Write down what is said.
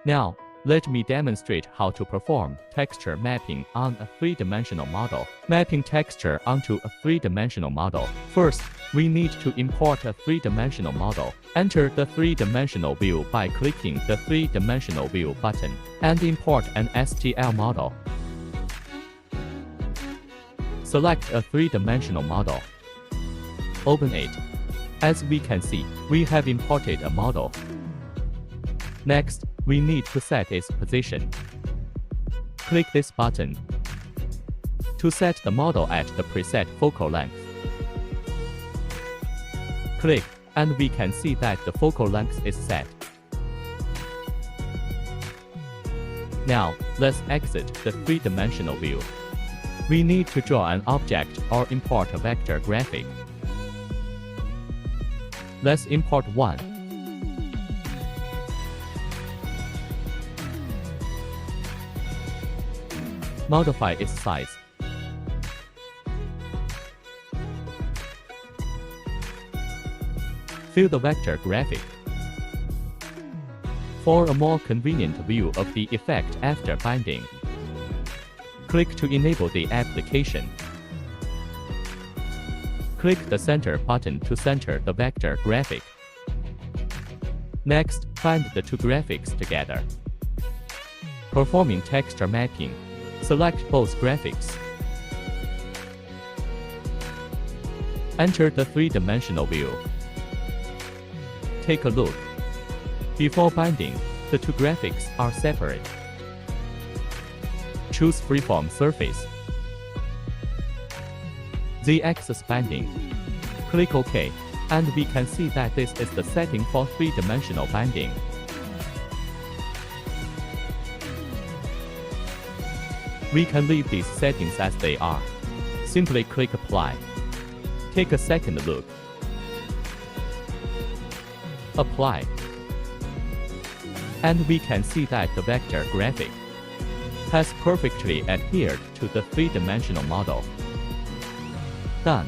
Now, let me demonstrate how to perform texture mapping on a three-dimensional model. Mapping texture onto a three-dimensional model. First, we need to import a three-dimensional model. Enter the three-dimensional view by clicking the three-dimensional view button and import an STL model. Select a three-dimensional model. Open it. As we can see, we have imported a model. Next, we need to set its position. Click this button to set the model at the preset focal length. Click, and we can see that the focal length is set. Now, let's exit the three-dimensional view. We need to draw an object or import a vector graphic. Let's import one. Modify its size. Fill the vector graphic. For a more convenient view of the effect after binding, click to enable the application. Click the center button to center the vector graphic. Next, bind the two graphics together. Performing texture mapping, select both graphics. Enter the three-dimensional view. Take a look. Before binding, the two graphics are separate. Choose freeform surface. Z-axis binding. Click OK, and we can see that this is the setting for three-dimensional binding. We can leave these settings as they are. Simply click Apply. Take a second look. Apply. And we can see that the vector graphic has perfectly adhered to the three-dimensional model. Done.